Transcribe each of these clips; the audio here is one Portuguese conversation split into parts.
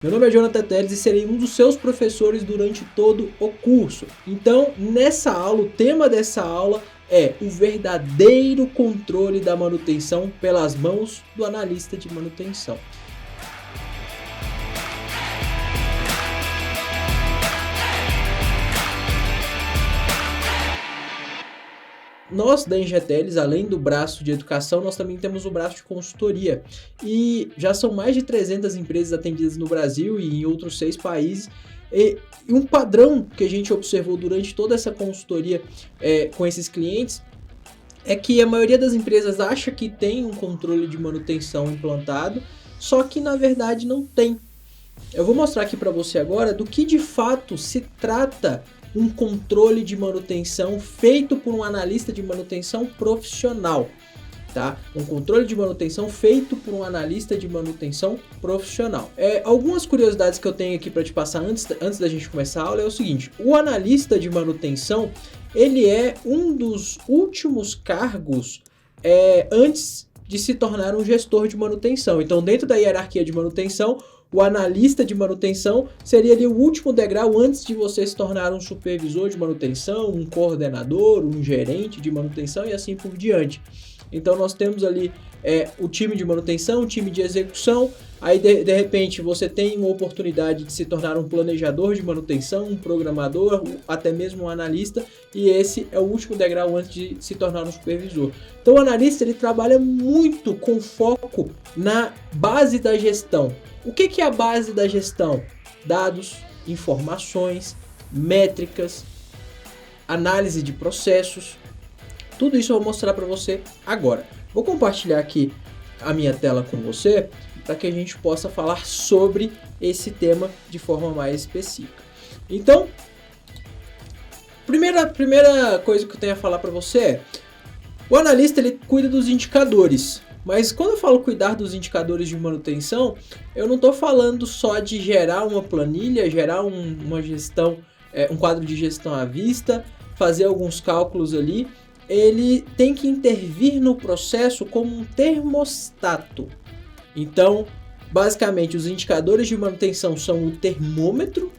Meu nome é Jonathan Teles e serei um dos seus professores durante todo o curso. Então, nessa aula, o tema dessa aula é o verdadeiro controle da manutenção pelas mãos do analista de manutenção. Nós da Engeteles, além do braço de educação, nós também temos o braço de consultoria. E já são mais de 300 empresas atendidas no Brasil e em outros 6 países. E um padrão que a gente observou durante toda essa consultoria com esses clientes é que a maioria das empresas acha que tem um controle de manutenção implantado, só que na verdade não tem. Eu vou mostrar aqui para você agora do que de fato se trata um controle de manutenção feito por um analista de manutenção profissional, tá? Um controle de manutenção feito por um analista de manutenção profissional. Algumas curiosidades que eu tenho aqui para te passar antes da gente começar a aula é o seguinte: o analista de manutenção, ele é um dos últimos cargos antes de se tornar um gestor de manutenção. Então, dentro da hierarquia de manutenção, o analista de manutenção seria ali o último degrau antes de você se tornar um supervisor de manutenção, um coordenador, um gerente de manutenção e assim por diante. Então nós temos ali o time de manutenção, o time de execução, aí de repente você tem uma oportunidade de se tornar um planejador de manutenção, um programador, até mesmo um analista, e esse é o último degrau antes de se tornar um supervisor. Então o analista ele trabalha muito com foco na base da gestão. O que é a base da gestão? Dados, informações, métricas, análise de processos. Tudo isso eu vou mostrar para você agora. Vou compartilhar aqui a minha tela com você para que a gente possa falar sobre esse tema de forma mais específica. Então, primeira coisa que eu tenho a falar para você é: o analista ele cuida dos indicadores. Mas quando eu falo cuidar dos indicadores de manutenção, eu não estou falando só de gerar uma planilha, gerar uma gestão, um quadro de gestão à vista, fazer alguns cálculos ali. Ele tem que intervir no processo como um termostato. Então, basicamente, os indicadores de manutenção são o termômetro,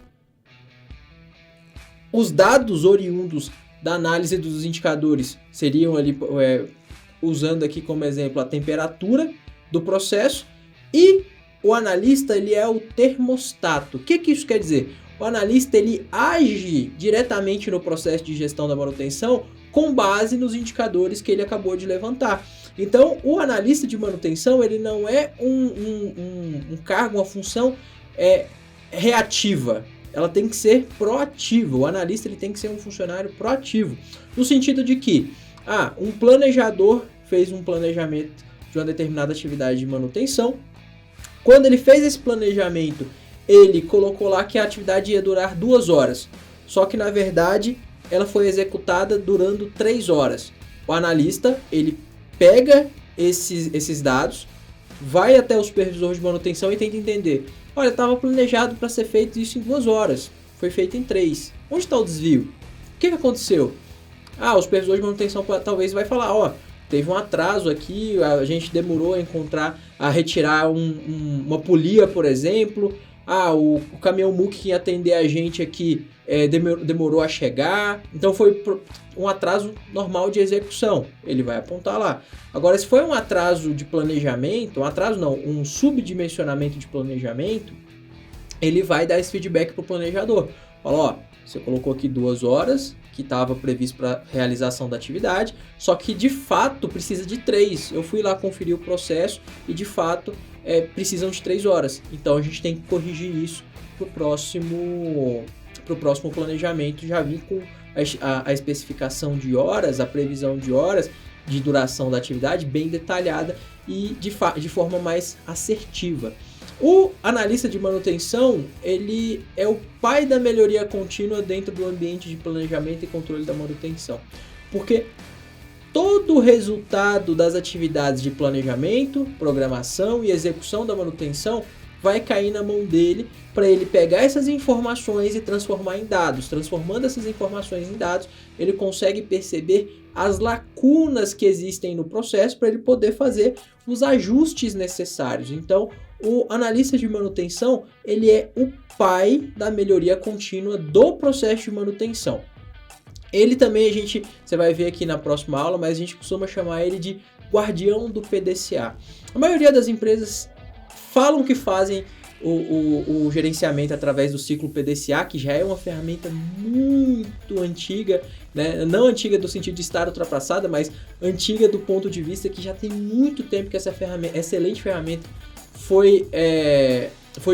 os dados oriundos da análise dos indicadores seriam ali, usando aqui como exemplo a temperatura do processo, e o analista ele é o termostato. O que isso quer dizer? O analista ele age diretamente no processo de gestão da manutenção com base nos indicadores que ele acabou de levantar. Então, o analista de manutenção ele não é um cargo, uma função reativa. Ela tem que ser proativa. O analista ele tem que ser um funcionário proativo, no sentido de que um planejador fez um planejamento de uma determinada atividade de manutenção. Quando ele fez esse planejamento, ele colocou lá que a atividade ia durar 2 horas. Só que, na verdade, ela foi executada durando 3 horas. O analista, ele pega esses dados, vai até o supervisor de manutenção e tenta entender. Olha, estava planejado para ser feito isso em 2 horas. Foi feito em 3. Onde está o desvio? O que aconteceu? O supervisor de manutenção talvez vai falar, teve um atraso aqui, a gente demorou a retirar uma polia, por exemplo. O caminhão MUC que ia atender a gente aqui demorou a chegar. Então foi um atraso normal de execução. Ele vai apontar lá. Agora, se foi um atraso de planejamento, um subdimensionamento de planejamento, ele vai dar esse feedback para o planejador. Fala, você colocou aqui 2 horas, que estava previsto para realização da atividade, só que de fato precisa de 3. Eu fui lá conferir o processo e de fato precisam de 3 horas. Então a gente tem que corrigir isso para o próximo planejamento, já vir com a especificação de horas, a previsão de horas de duração da atividade bem detalhada e de forma mais assertiva. O analista de manutenção, ele é o pai da melhoria contínua dentro do ambiente de planejamento e controle da manutenção. Porque todo o resultado das atividades de planejamento, programação e execução da manutenção vai cair na mão dele para ele pegar essas informações e transformar em dados. Transformando essas informações em dados, ele consegue perceber as lacunas que existem no processo para ele poder fazer os ajustes necessários. Então, o analista de manutenção, ele é o pai da melhoria contínua do processo de manutenção. Ele também você vai ver aqui na próxima aula, mas a gente costuma chamar ele de guardião do PDCA. A maioria das empresas falam que fazem o gerenciamento através do ciclo PDCA, que já é uma ferramenta muito antiga, né? Não antiga no sentido de estar ultrapassada, mas antiga do ponto de vista que já tem muito tempo que essa excelente ferramenta foi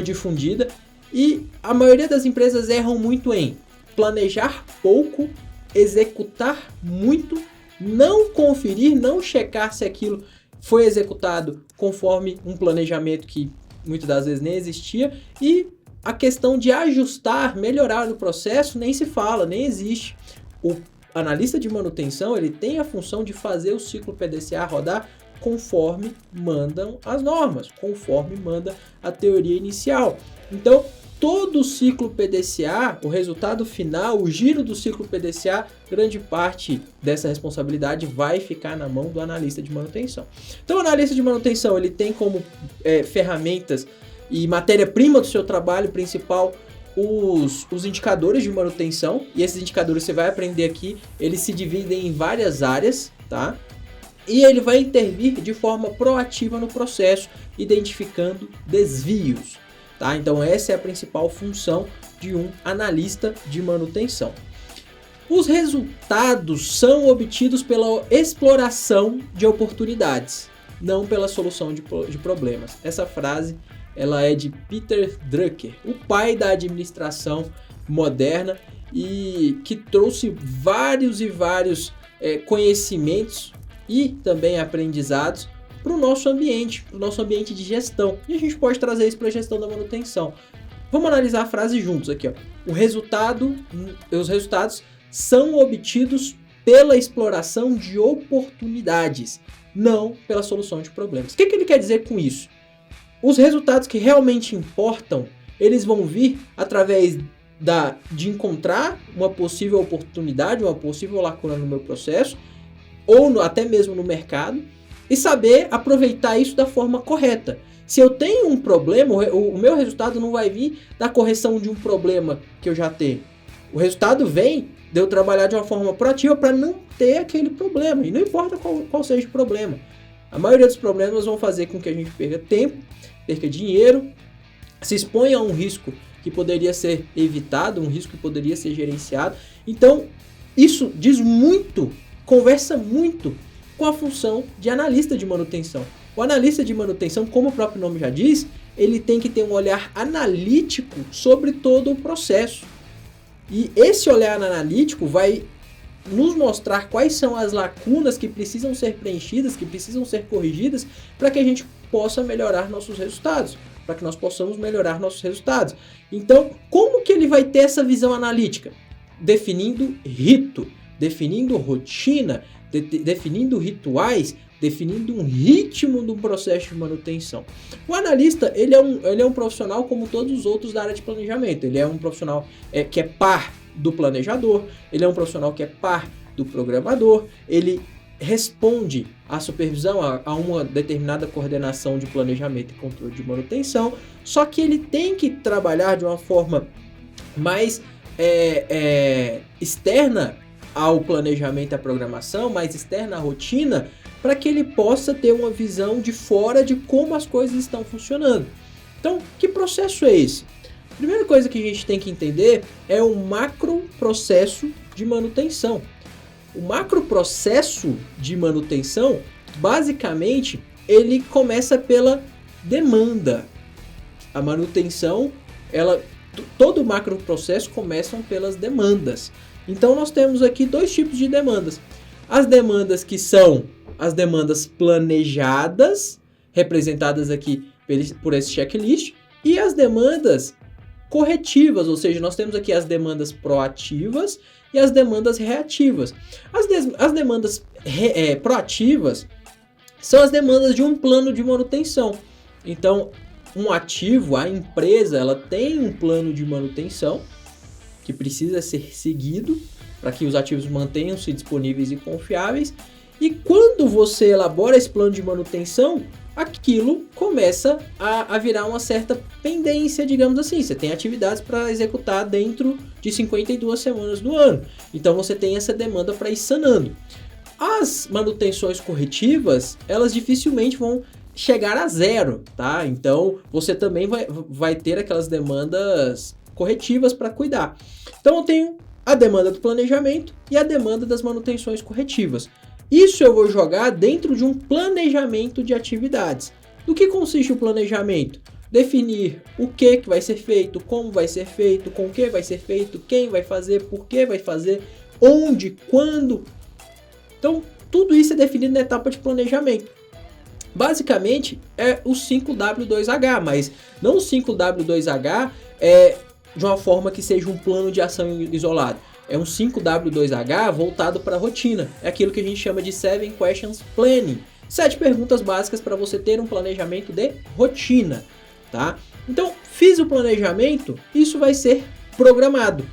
difundida, e a maioria das empresas erram muito em planejar pouco, executar muito, não conferir, não checar se aquilo foi executado conforme um planejamento que muitas das vezes nem existia, e a questão de ajustar, melhorar o processo nem se fala, nem existe. O analista de manutenção, ele tem a função de fazer o ciclo PDCA rodar conforme mandam as normas, conforme manda a teoria inicial. Então, todo o ciclo PDCA, o resultado final, o giro do ciclo PDCA, grande parte dessa responsabilidade vai ficar na mão do analista de manutenção. Então, o analista de manutenção, ele tem como ferramentas e matéria-prima do seu trabalho principal os indicadores de manutenção, e esses indicadores você vai aprender aqui, eles se dividem em várias áreas, tá? E ele vai intervir de forma proativa no processo, identificando desvios. Tá? Então essa é a principal função de um analista de manutenção. Os resultados são obtidos pela exploração de oportunidades, não pela solução de problemas. Essa frase ela é de Peter Drucker, o pai da administração moderna, e que trouxe vários conhecimentos e também aprendizados para o nosso ambiente de gestão. E a gente pode trazer isso para a gestão da manutenção. Vamos analisar a frase juntos aqui, ó. Os resultados são obtidos pela exploração de oportunidades, não pela solução de problemas. O que ele quer dizer com isso? Os resultados que realmente importam, eles vão vir através de encontrar uma possível oportunidade, uma possível lacuna no meu processo, ou até mesmo no mercado, e saber aproveitar isso da forma correta. Se eu tenho um problema, o meu resultado não vai vir da correção de um problema que eu já tenho. O resultado vem de eu trabalhar de uma forma proativa para não ter aquele problema. E não importa qual seja o problema. A maioria dos problemas vão fazer com que a gente perca tempo, perca dinheiro, se exponha a um risco que poderia ser evitado, um risco que poderia ser gerenciado. Então, isso diz muito, conversa muito com a função de analista de manutenção. O analista de manutenção, como o próprio nome já diz, ele tem que ter um olhar analítico sobre todo o processo. E esse olhar analítico vai nos mostrar quais são as lacunas que precisam ser preenchidas, que precisam ser corrigidas, para que a gente possa melhorar nossos resultados, para que nós possamos melhorar nossos resultados. Então, como que ele vai ter essa visão analítica? Definindo rito, definindo rotina, definindo rituais, definindo um ritmo do processo de manutenção. O analista, ele é um profissional como todos os outros da área de planejamento. Ele é um profissional que é par do planejador, ele é um profissional que é par do programador, ele responde à supervisão, a uma determinada coordenação de planejamento e controle de manutenção, só que ele tem que trabalhar de uma forma mais externa ao planejamento e à programação, mais externa à rotina, para que ele possa ter uma visão de fora de como as coisas estão funcionando. Então, que processo é esse? A primeira coisa que a gente tem que entender é o macro processo de manutenção. O macro processo de manutenção, basicamente, ele começa pela demanda. A manutenção, todo o macro processo começa pelas demandas. Então nós temos aqui dois tipos de demandas. As demandas que são as demandas planejadas, representadas aqui por esse checklist, e as demandas corretivas, ou seja, nós temos aqui as demandas proativas e as demandas reativas. As demandas proativas são as demandas de um plano de manutenção. Então, um ativo, a empresa, ela tem um plano de manutenção que precisa ser seguido para que os ativos mantenham-se disponíveis e confiáveis. E quando você elabora esse plano de manutenção, aquilo começa a virar uma certa pendência, digamos assim. Você tem atividades para executar dentro de 52 semanas do ano. Então você tem essa demanda para ir sanando. As manutenções corretivas, elas dificilmente vão chegar a zero, tá? Então você também vai ter aquelas demandas corretivas para cuidar. Então eu tenho a demanda do planejamento e a demanda das manutenções corretivas. Isso eu vou jogar dentro de um planejamento de atividades. Do que consiste o planejamento? Definir o que vai ser feito, como vai ser feito, com o que vai ser feito, quem vai fazer, por que vai fazer, onde, quando. Então, tudo isso é definido na etapa de planejamento. Basicamente, é o 5W2H, mas não o 5W2H de uma forma que seja um plano de ação isolado. É um 5W2H voltado para a rotina. É aquilo que a gente chama de 7 Questions Planning. 7 perguntas básicas para você ter um planejamento de rotina, tá? Então, fiz o planejamento, isso vai ser programado.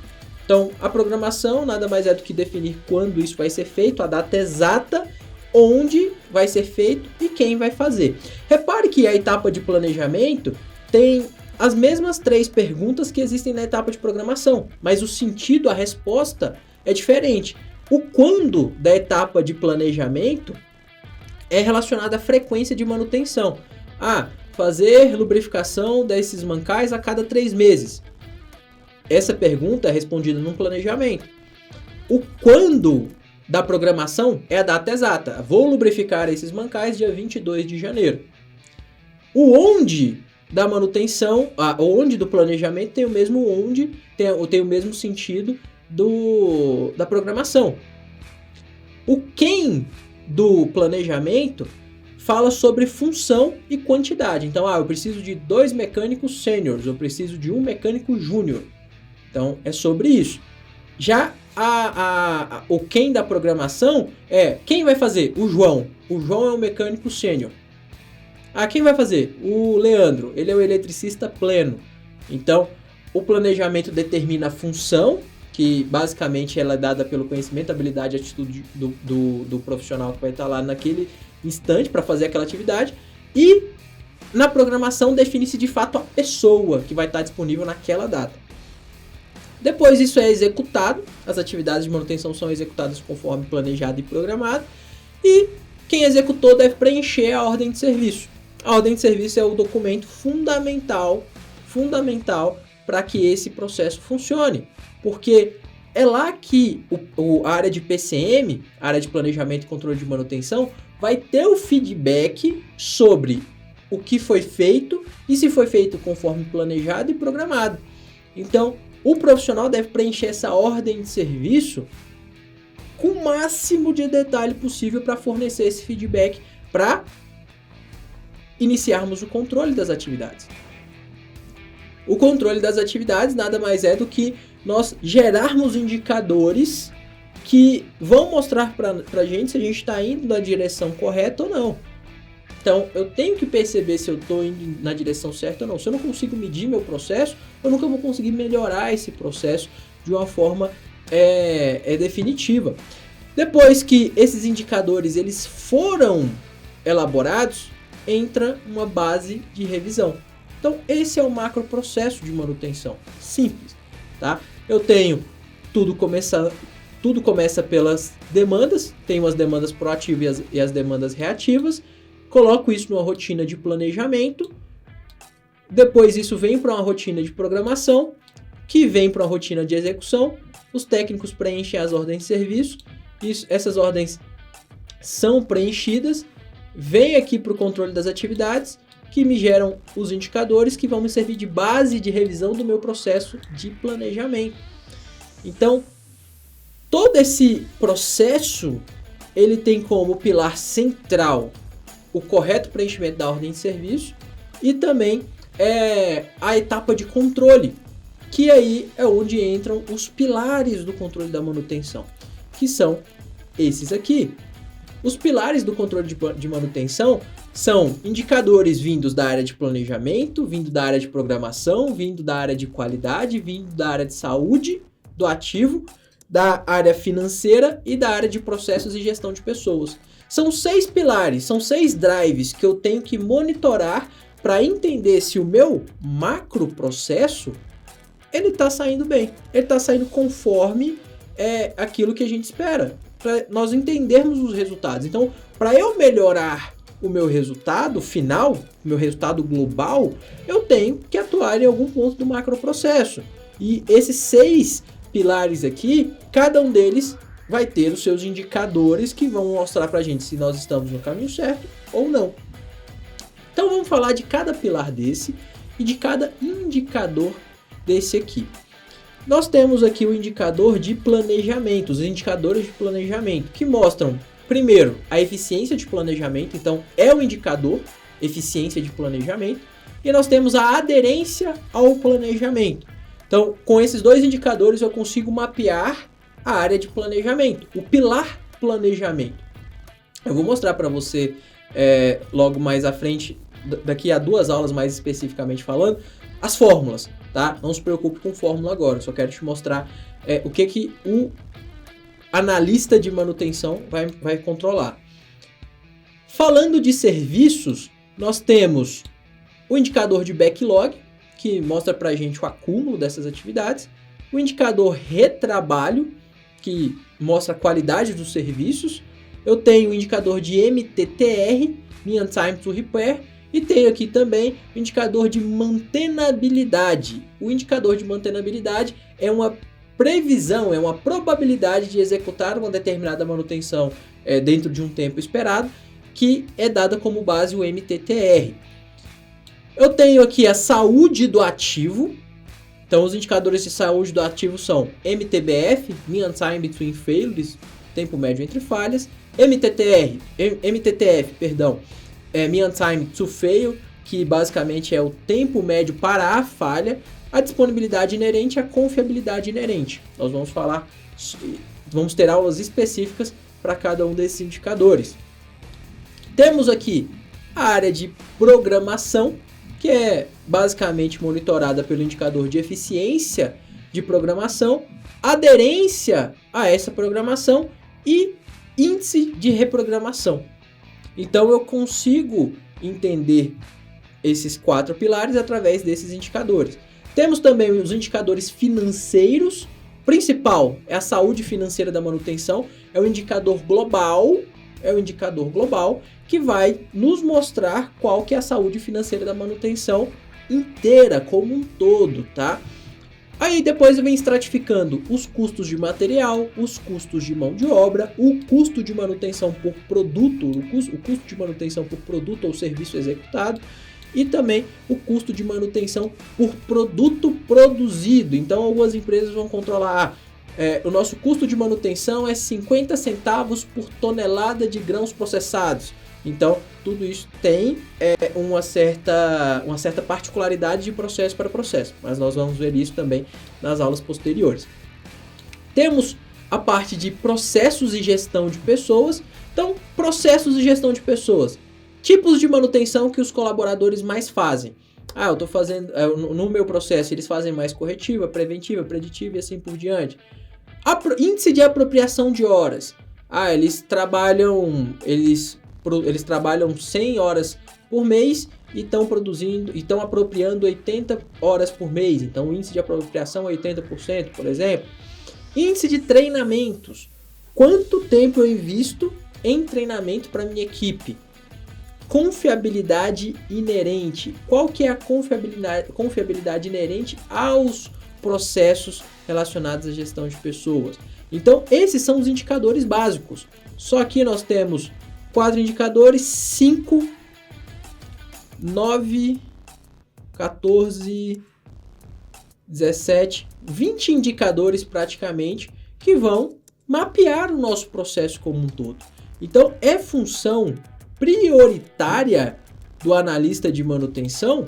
Então, a programação nada mais é do que definir quando isso vai ser feito, a data exata, onde vai ser feito e quem vai fazer. Repare que a etapa de planejamento tem as mesmas 3 perguntas que existem na etapa de programação, mas o sentido, a resposta é diferente. O quando da etapa de planejamento é relacionado à frequência de manutenção. Fazer lubrificação desses mancais a cada 3 meses. Essa pergunta é respondida num planejamento. O quando da programação é a data exata. Vou lubrificar esses mancais dia 22 de janeiro. O onde da manutenção, onde do planejamento tem o mesmo onde, tem o mesmo sentido da programação. O quem do planejamento fala sobre função e quantidade. Então, eu preciso de 2 mecânicos sêniores, eu preciso de 1 mecânico júnior. Então, é sobre isso. Já o quem da programação é quem vai fazer? O João. O João é o mecânico sênior. Quem vai fazer? O Leandro. Ele é o eletricista pleno. Então, o planejamento determina a função, que basicamente ela é dada pelo conhecimento, habilidade e atitude do profissional que vai estar lá naquele instante para fazer aquela atividade. E na programação define-se de fato a pessoa que vai estar disponível naquela data. Depois isso é executado, as atividades de manutenção são executadas conforme planejado e programado, e quem executou deve preencher a ordem de serviço. A ordem de serviço é o documento fundamental para que esse processo funcione, porque é lá que a área de PCM, a área de planejamento e controle de manutenção, vai ter o feedback sobre o que foi feito e se foi feito conforme planejado e programado. Então, o profissional deve preencher essa ordem de serviço com o máximo de detalhe possível para fornecer esse feedback para iniciarmos o controle das atividades. O controle das atividades nada mais é do que nós gerarmos indicadores que vão mostrar para a gente se a gente está indo na direção correta ou não. Então, eu tenho que perceber se eu estou indo na direção certa ou não. Se eu não consigo medir meu processo, eu nunca vou conseguir melhorar esse processo de uma forma definitiva. Depois que esses indicadores eles foram elaborados, entra uma base de revisão. Então, esse é o macro processo de manutenção. Simples, tá? Eu tenho tudo começa pelas demandas, tenho as demandas proativas e as demandas reativas, coloco isso numa rotina de planejamento, depois isso vem para uma rotina de programação, que vem para uma rotina de execução, os técnicos preenchem as ordens de serviço, essas ordens são preenchidas, vem aqui para o controle das atividades, que me geram os indicadores que vão me servir de base de revisão do meu processo de planejamento. Então, todo esse processo, ele tem como pilar central o correto preenchimento da ordem de serviço e também a etapa de controle, que aí é onde entram os pilares do controle da manutenção, que são esses aqui. Os pilares do controle de manutenção são indicadores vindos da área de planejamento, vindo da área de programação, vindo da área de qualidade, vindo da área de saúde do ativo, da área financeira e da área de processos e gestão de pessoas. São 6 pilares, são 6 drives que eu tenho que monitorar para entender se o meu macro processo ele está saindo bem, ele está saindo conforme aquilo que a gente espera, para nós entendermos os resultados. Então, para eu melhorar o meu resultado final, o meu resultado global, eu tenho que atuar em algum ponto do macro processo. E esses 6 pilares aqui, cada um deles vai ter os seus indicadores que vão mostrar para a gente se nós estamos no caminho certo ou não. Então vamos falar de cada pilar desse e de cada indicador desse aqui. Nós temos aqui o indicador de planejamento, os indicadores de planejamento, que mostram, primeiro, a eficiência de planejamento, então é o indicador eficiência de planejamento, e nós temos a aderência ao planejamento. Então, com esses 2 indicadores eu consigo mapear a área de planejamento, o pilar planejamento. Eu vou mostrar para você logo mais à frente, daqui a 2 aulas mais especificamente falando, as fórmulas, tá? Não se preocupe com fórmula agora, só quero te mostrar o que o analista de manutenção vai controlar. Falando de serviços, nós temos o indicador de backlog, que mostra para a gente o acúmulo dessas atividades, o indicador retrabalho, que mostra a qualidade dos serviços, eu tenho o indicador de MTTR, Mean Time to Repair, e tenho aqui também o indicador de mantenabilidade. O indicador de mantenabilidade é uma previsão, é uma probabilidade de executar uma determinada manutenção dentro de um tempo esperado, que é dada como base o MTTR. Eu tenho aqui a saúde do ativo. Então, os indicadores de saúde do ativo são MTBF, Mean Time Between Failures, tempo médio entre falhas, MTTF, Mean Time to Fail, que basicamente é o tempo médio para a falha, a disponibilidade inerente e a confiabilidade inerente. Nós vamos ter aulas específicas para cada um desses indicadores. Temos aqui a área de programação, que é basicamente monitorada pelo indicador de eficiência de programação, aderência a essa programação e índice de reprogramação. Então eu consigo entender esses 4 pilares através desses indicadores. Temos também os indicadores financeiros. Principal é a saúde financeira da manutenção, é o indicador global, que vai nos mostrar qual que é a saúde financeira da manutenção inteira, como um todo, tá? Aí depois vem estratificando os custos de material, os custos de mão de obra, o custo de manutenção por produto, o custo de manutenção por produto ou serviço executado, e também o custo de manutenção por produto produzido. Então algumas empresas vão controlar o nosso custo de manutenção é 50 centavos por tonelada de grãos processados. Então, tudo isso tem uma certa particularidade de processo para processo, mas nós vamos ver isso também nas aulas posteriores. Temos a parte de processos e gestão de pessoas. Então, processos e gestão de pessoas. Tipos de manutenção que os colaboradores mais fazem. Eu estou fazendo, no meu processo, eles fazem mais corretiva, preventiva, preditiva e assim por diante. Índice de apropriação de horas. Eles trabalham 100 horas por mês e estão apropriando 80 horas por mês. Então, o índice de apropriação é 80%, por exemplo. Índice de treinamentos. Quanto tempo eu invisto em treinamento para minha equipe? Confiabilidade inerente. Qual que é a confiabilidade inerente aos processos relacionados à gestão de pessoas? Então, esses são os indicadores básicos. Só aqui nós temos 4 indicadores, 5, 9, 14, 17, 20 indicadores praticamente que vão mapear o nosso processo como um todo. Então, é função prioritária do analista de manutenção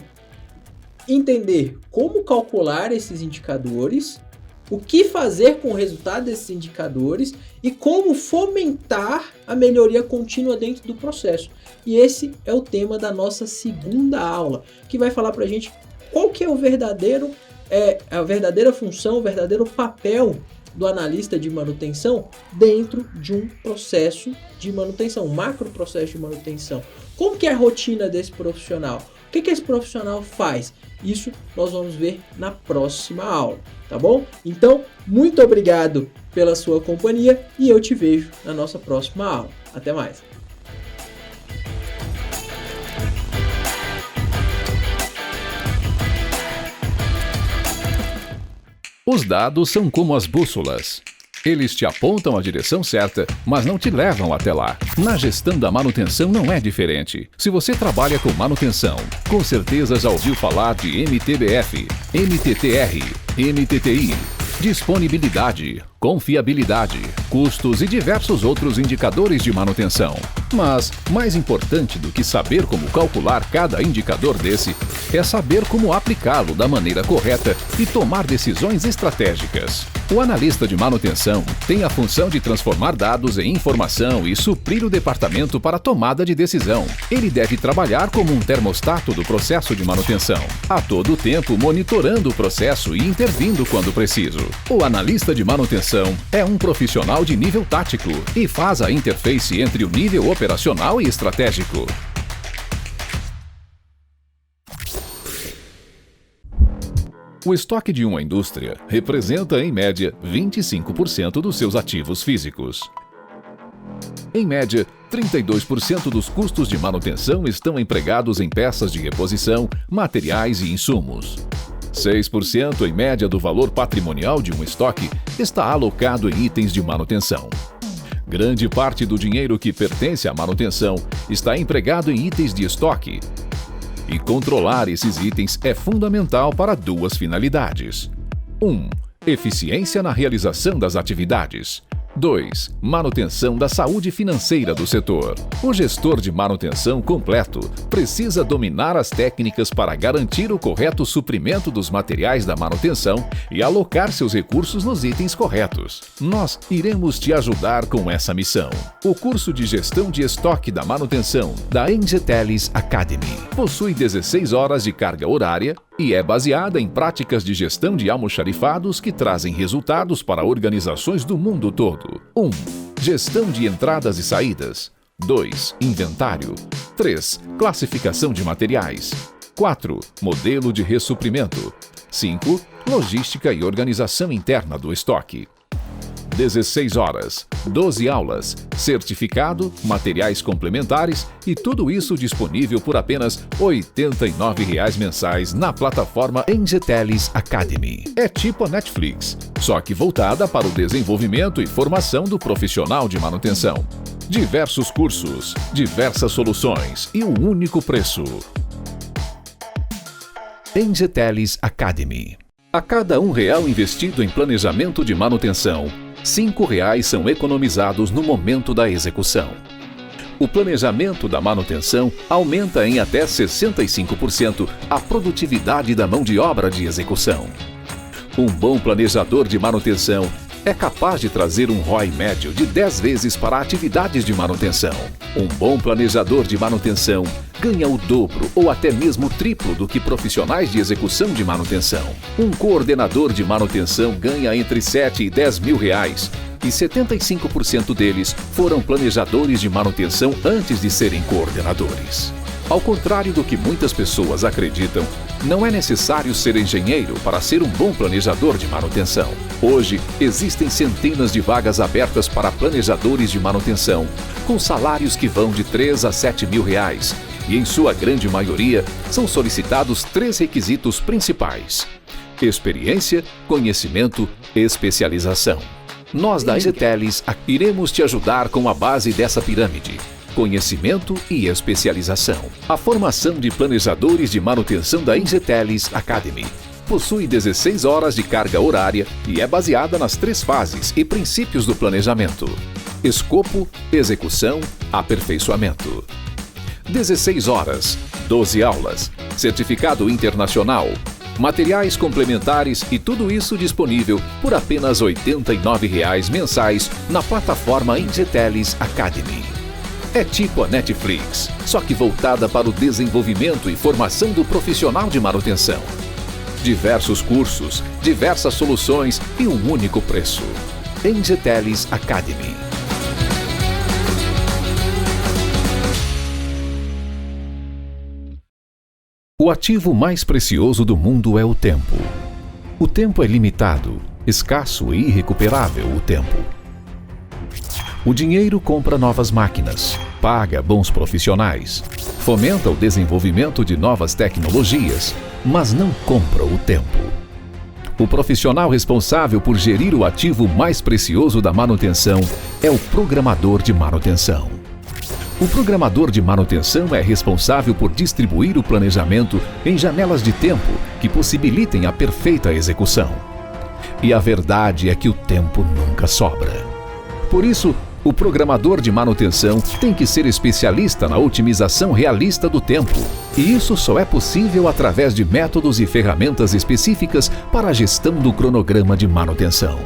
entender como calcular esses indicadores, o que fazer com o resultado desses indicadores e como fomentar a melhoria contínua dentro do processo. E esse é o tema da nossa segunda aula, que vai falar para a gente qual que é a verdadeira função, o verdadeiro papel do analista de manutenção dentro de um processo de manutenção, um macro processo de manutenção. Como que é a rotina desse profissional? O que esse profissional faz? Isso nós vamos ver na próxima aula, tá bom? Então, muito obrigado pela sua companhia e eu te vejo na nossa próxima aula. Até mais! Os dados são como as bússolas. Eles te apontam a direção certa, mas não te levam até lá. Na gestão da manutenção não é diferente. Se você trabalha com manutenção, com certeza já ouviu falar de MTBF, MTTR, MTTI, disponibilidade, confiabilidade, custos e diversos outros indicadores de manutenção. Mas, mais importante do que saber como calcular cada indicador desse, é saber como aplicá-lo da maneira correta e tomar decisões estratégicas. O analista de manutenção tem a função de transformar dados em informação e suprir o departamento para a tomada de decisão. Ele deve trabalhar como um termostato do processo de manutenção, a todo tempo monitorando o processo e intervindo quando preciso. O analista de manutenção é um profissional de nível tático e faz a interface entre o nível operacional e estratégico. O estoque de uma indústria representa, em média, 25% dos seus ativos físicos. Em média, 32% dos custos de manutenção estão empregados em peças de reposição, materiais e insumos. 6% em média do valor patrimonial de um estoque está alocado em itens de manutenção. Grande parte do dinheiro que pertence à manutenção está empregado em itens de estoque. E controlar esses itens é fundamental para duas finalidades. 1. Eficiência na realização das atividades. 2. Manutenção da saúde financeira do setor. O gestor de manutenção completo precisa dominar as técnicas para garantir o correto suprimento dos materiais da manutenção e alocar seus recursos nos itens corretos. Nós iremos te ajudar com essa missão. O curso de Gestão de Estoque da Manutenção da Engeteles Academy possui 16 horas de carga horária e é baseada em práticas de gestão de almoxarifados que trazem resultados para organizações do mundo todo. 1. Gestão de entradas e saídas. 2. Inventário. 3. Classificação de materiais. 4. Modelo de ressuprimento. 5. Logística e organização interna do estoque. 16 horas, 12 aulas, certificado, materiais complementares e tudo isso disponível por apenas R$ 89,00 mensais na plataforma Engeteles Academy. É tipo a Netflix, só que voltada para o desenvolvimento e formação do profissional de manutenção. Diversos cursos, diversas soluções e um único preço. Engeteles Academy. A cada R$1 investido em planejamento de manutenção, R$ 5,00 são economizados no momento da execução. O planejamento da manutenção aumenta em até 65% a produtividade da mão de obra de execução. Um bom planejador de manutenção é capaz de trazer um ROI médio de 10 vezes para atividades de manutenção. Um bom planejador de manutenção ganha o dobro ou até mesmo o triplo do que profissionais de execução de manutenção. Um coordenador de manutenção ganha entre R$ 7 e R$ 10.000 e 75% deles foram planejadores de manutenção antes de serem coordenadores. Ao contrário do que muitas pessoas acreditam, não é necessário ser engenheiro para ser um bom planejador de manutenção. Hoje, existem centenas de vagas abertas para planejadores de manutenção, com salários que vão de R$ 3 a R$ 7.000, e em sua grande maioria são solicitados 3 requisitos principais: experiência, conhecimento e especialização. Nós da Engeteles iremos te ajudar com a base dessa pirâmide: conhecimento e especialização. A formação de planejadores de manutenção da Engeteles Academy possui 16 horas de carga horária e é baseada nas 3 fases e princípios do planejamento: escopo, execução, aperfeiçoamento. 16 horas, 12 aulas, certificado internacional, materiais complementares e tudo isso disponível por apenas R$ 89,00 mensais na plataforma Engeteles Academy. É tipo a Netflix, só que voltada para o desenvolvimento e formação do profissional de manutenção. Diversos cursos, diversas soluções e um único preço. Engetelis Academy. O ativo mais precioso do mundo é o tempo. O tempo é limitado, escasso e irrecuperável o tempo. O dinheiro compra novas máquinas, paga bons profissionais, fomenta o desenvolvimento de novas tecnologias, mas não compra o tempo. O profissional responsável por gerir o ativo mais precioso da manutenção é o programador de manutenção. O programador de manutenção é responsável por distribuir o planejamento em janelas de tempo que possibilitem a perfeita execução. E a verdade é que o tempo nunca sobra. Por isso, o programador de manutenção tem que ser especialista na otimização realista do tempo. E isso só é possível através de métodos e ferramentas específicas para a gestão do cronograma de manutenção.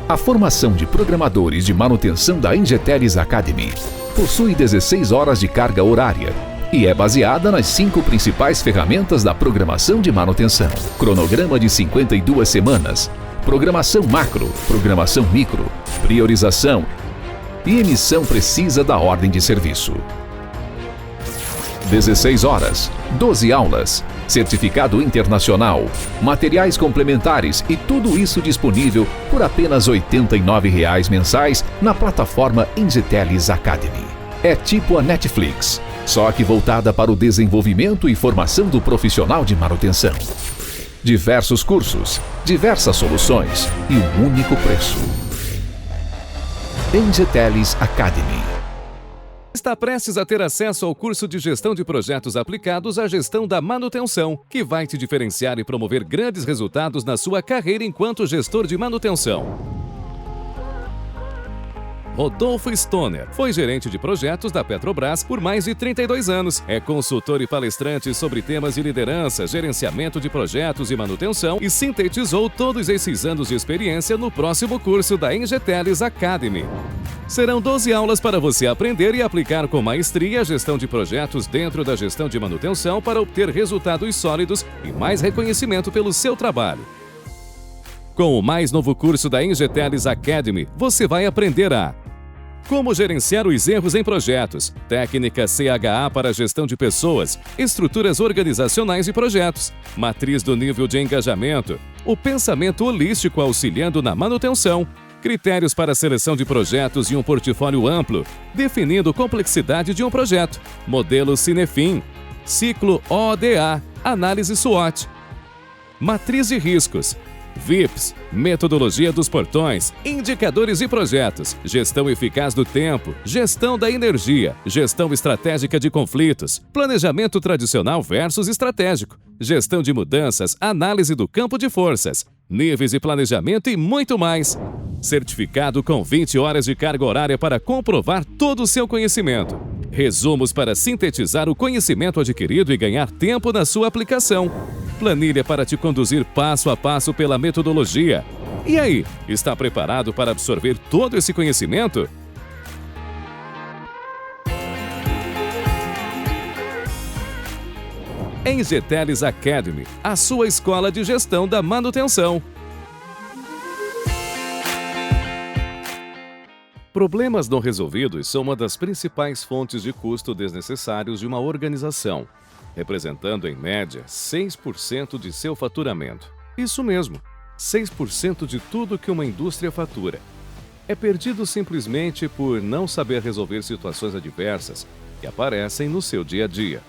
A formação de programadores de manutenção da Engetelis Academy possui 16 horas de carga horária e é baseada nas 5 principais ferramentas da programação de manutenção. Cronograma de 52 semanas, programação macro, programação micro, priorização e emissão precisa da ordem de serviço. 16 horas, 12 aulas, certificado internacional, materiais complementares e tudo isso disponível por apenas R$ 89,00 mensais na plataforma Engetelis Academy. É tipo a Netflix, só que voltada para o desenvolvimento e formação do profissional de manutenção. Diversos cursos, diversas soluções e um único preço. Engetelis Academy. Está prestes a ter acesso ao curso de Gestão de Projetos aplicados à gestão da manutenção, que vai te diferenciar e promover grandes resultados na sua carreira enquanto gestor de manutenção. Rodolfo Stoner foi gerente de projetos da Petrobras por mais de 32 anos. É consultor e palestrante sobre temas de liderança, gerenciamento de projetos e manutenção e sintetizou todos esses anos de experiência no próximo curso da Engetelis Academy. Serão 12 aulas para você aprender e aplicar com maestria a gestão de projetos dentro da gestão de manutenção para obter resultados sólidos e mais reconhecimento pelo seu trabalho. Com o mais novo curso da Engetelis Academy, você vai aprender a como gerenciar os erros em projetos, técnica CHA para gestão de pessoas, estruturas organizacionais e projetos, matriz do nível de engajamento, o pensamento holístico auxiliando na manutenção, critérios para a seleção de projetos e um portfólio amplo, definindo complexidade de um projeto, modelo Cinefin, ciclo ODA, análise SWOT, matriz de riscos, VIPs, metodologia dos portões, indicadores e projetos, gestão eficaz do tempo, gestão da energia, gestão estratégica de conflitos, planejamento tradicional versus estratégico, gestão de mudanças, análise do campo de forças, níveis de planejamento e muito mais. Certificado com 20 horas de carga horária para comprovar todo o seu conhecimento. Resumos para sintetizar o conhecimento adquirido e ganhar tempo na sua aplicação. Planilha para te conduzir passo a passo pela metodologia. E aí, está preparado para absorver todo esse conhecimento? Engetelis Academy, a sua escola de gestão da manutenção. Problemas não resolvidos são uma das principais fontes de custo desnecessários de uma organização, representando em média 6% de seu faturamento. Isso mesmo, 6% de tudo que uma indústria fatura. É perdido simplesmente por não saber resolver situações adversas que aparecem no seu dia a dia.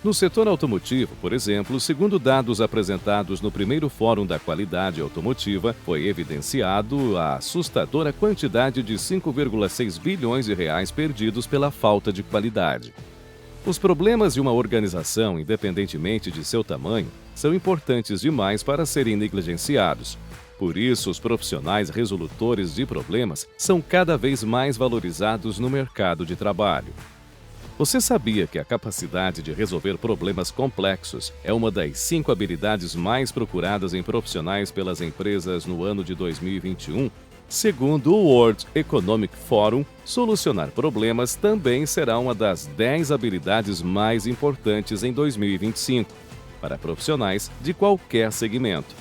No setor automotivo, por exemplo, segundo dados apresentados no primeiro Fórum da Qualidade Automotiva, foi evidenciado a assustadora quantidade de 5,6 bilhões de reais perdidos pela falta de qualidade. Os problemas de uma organização, independentemente de seu tamanho, são importantes demais para serem negligenciados. Por isso, os profissionais resolutores de problemas são cada vez mais valorizados no mercado de trabalho. Você sabia que a capacidade de resolver problemas complexos é uma das 5 habilidades mais procuradas em profissionais pelas empresas no ano de 2021? Segundo o World Economic Forum, solucionar problemas também será uma das 10 habilidades mais importantes em 2025. para profissionais de qualquer segmento.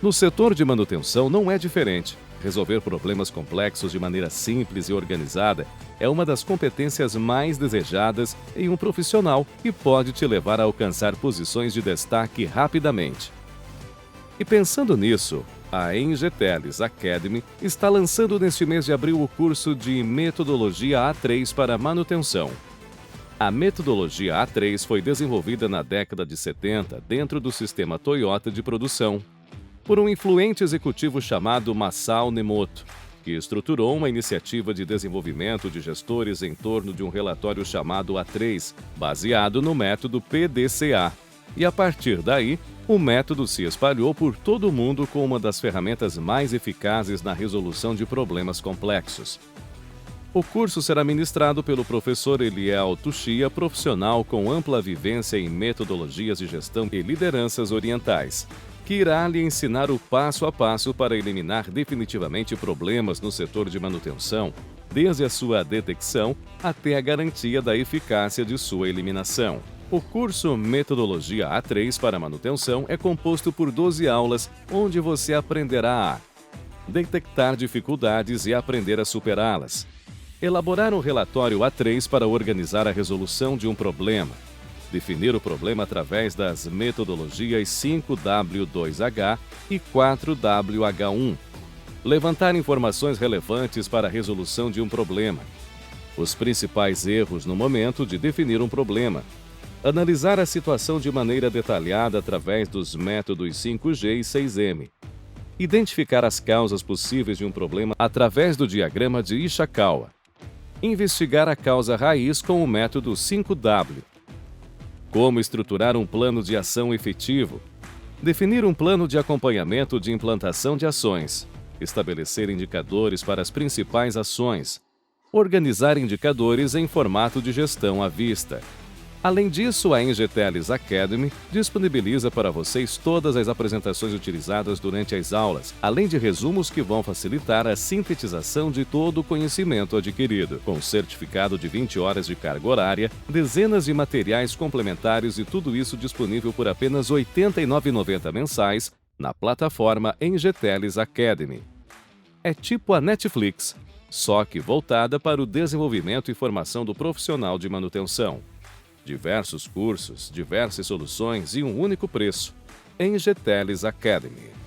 No setor de manutenção não é diferente. Resolver problemas complexos de maneira simples e organizada é uma das competências mais desejadas em um profissional e pode te levar a alcançar posições de destaque rapidamente. E pensando nisso, a Engeteles Academy está lançando neste mês de abril o curso de Metodologia A3 para manutenção. A metodologia A3 foi desenvolvida na década de 70 dentro do sistema Toyota de produção, por um influente executivo chamado Masao Nemoto, que estruturou uma iniciativa de desenvolvimento de gestores em torno de um relatório chamado A3, baseado no método PDCA. E a partir daí, o método se espalhou por todo o mundo como uma das ferramentas mais eficazes na resolução de problemas complexos. O curso será ministrado pelo professor Eliel Tuchia, profissional com ampla vivência em metodologias de gestão e lideranças orientais, que irá lhe ensinar o passo a passo para eliminar definitivamente problemas no setor de manutenção, desde a sua detecção até a garantia da eficácia de sua eliminação. O curso Metodologia A3 para manutenção é composto por 12 aulas, onde você aprenderá a detectar dificuldades e aprender a superá-las, elaborar um relatório A3 para organizar a resolução de um problema, definir o problema através das metodologias 5W2H e 4WH1, levantar informações relevantes para a resolução de um problema, os principais erros no momento de definir um problema, analisar a situação de maneira detalhada através dos métodos 5G e 6M, identificar as causas possíveis de um problema através do diagrama de Ishikawa, investigar a causa raiz com o método 5W, como estruturar um plano de ação efetivo, definir um plano de acompanhamento de implantação de ações, estabelecer indicadores para as principais ações, organizar indicadores em formato de gestão à vista. Além disso, a Engeteles Academy disponibiliza para vocês todas as apresentações utilizadas durante as aulas, além de resumos que vão facilitar a sintetização de todo o conhecimento adquirido. Com certificado de 20 horas de carga horária, dezenas de materiais complementares e tudo isso disponível por apenas R$ 89,90 mensais na plataforma Engeteles Academy. É tipo a Netflix, só que voltada para o desenvolvimento e formação do profissional de manutenção. Diversos cursos, diversas soluções e um único preço. Engeteles Academy.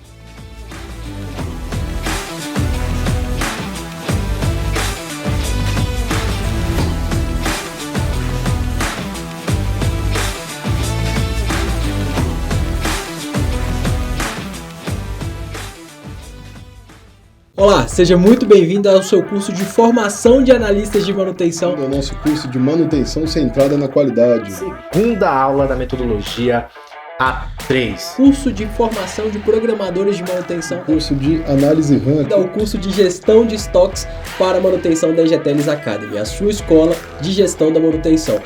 Olá, seja muito bem-vindo ao seu curso de formação de analistas de manutenção. É o nosso curso de manutenção centrada na qualidade. Segunda aula da metodologia A3. Curso de formação de programadores de manutenção. Curso de análise RAM. O curso de gestão de estoques para manutenção da Engeteles Academy, a sua escola de gestão da manutenção.